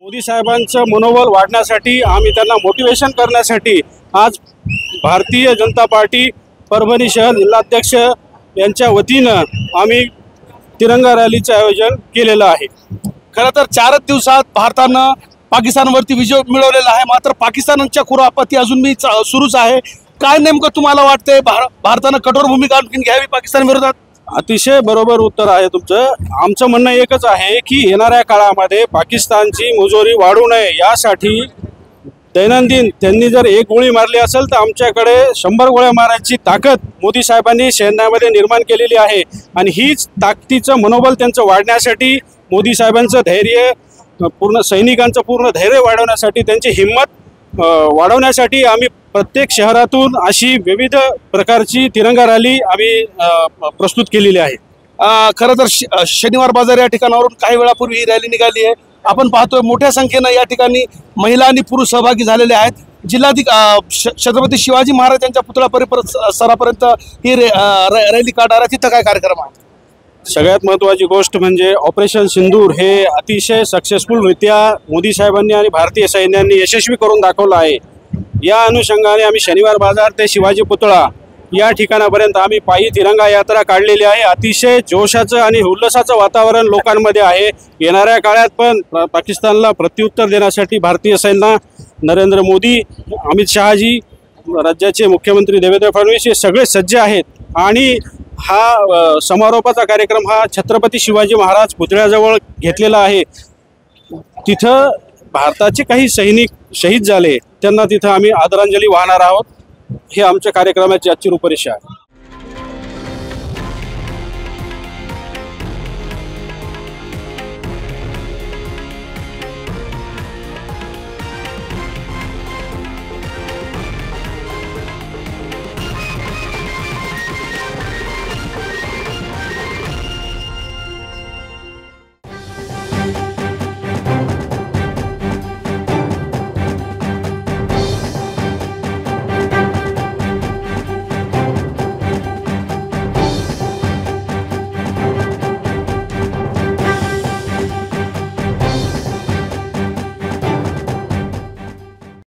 मोदी साहेबांचं मनोबल वाढण्यासाठी आम्ही त्यांना मोटिवेशन करण्यासाठी आज भारतीय जनता पार्टी परभणी शहर जिल्हाध्यक्ष यांच्या वतीनं आम्ही तिरंगा रॅलीचं आयोजन केलेलं आहे। खरं तर 4 दिवसात भारतानं पाकिस्तानवरती विजय मिळवलेला आहे, मात्र पाकिस्तानच्या कुरापती अजून मी सुरूच आहे। काय नेमकं तुम्हाला वाटतंय भारतानं कठोर भूमिका आणखी घ्यावी पाकिस्तान विरोधात? अतिशय बरोबर उत्तर आहे तुमचं। आमचं म्हणणं एकच आहे की येणाऱ्या काळामध्ये पाकिस्तानची मुजोरी वाढू नये यासाठी दैनंदिन त्यांनी जर एक गोळी मारली असेल तर आमच्याकडे 100 गोळ्या मारायची ताकद मोदी साहेबांनी सैन्यामध्ये निर्माण केलेली आहे आणि हीच ताकदीचं मनोबल त्यांचं वाढण्यासाठी मोदी साहेबांचं धैर्य पूर्ण सैनिकांचं पूर्ण धैर्य वाढवण्यासाठी त्यांची हिंमत वाढवण्यासाठी आम्ही प्रत्येक शहरातून अशी विविध प्रकारची तिरंगा रॅली आम्ही प्रस्तुत केलेली आहे। खरं तर शनिवार बाजार या ठिकाणावरून काही वेळापूर्वी ही रॅली निघाली आहे। आपण पाहतोय मोठ्या संख्येनं या ठिकाणी महिला आणि पुरुष सहभागी झालेले आहेत। छत्रपती शिवाजी महाराज यांच्या पुतळा परिसरापर्यंत ही रॅली काढणार आहे। तिथं काय कार्यक्रम आहे? सगळ्यात महत्त्वाची गोष्ट म्हणजे ऑपरेशन सिंदूर हे अतिशय सक्सेसफुलरित्या मोदी साहेबांनी आणि भारतीय सैन्याने यशस्वी करून दाखवलं आहे। या अनुषंगाने आम्ही शनिवार बाजार ते शिवाजी पुतळा या ठिकाणापर्यंत आम्ही पायी तिरंगा यात्रा काढलेली आहे। अतिशय जोशाचं आणि उल्हासाचं वातावरण लोकांमध्ये आहे। येणाऱ्या काळात पण पाकिस्तानला प्रत्युत्तर देण्यासाठी भारतीय सैन्य नरेंद्र मोदी, अमित शहाजी, राज्याचे मुख्यमंत्री देवेंद्र फडणवीस हे सगळे सज्ज आहेत आणि हा समारोपाचा कार्यक्रम हा छत्रपती शिवाजी महाराज पुतळ्याजवळ घेतलेला आहे। तिथं भारताचे काही सैनिक शहीद झाले त्यांना तिथं आम्ही आदरांजली वाहणार आहोत। हे आमच्या कार्यक्रमाची आजची रूपरेषा आहे।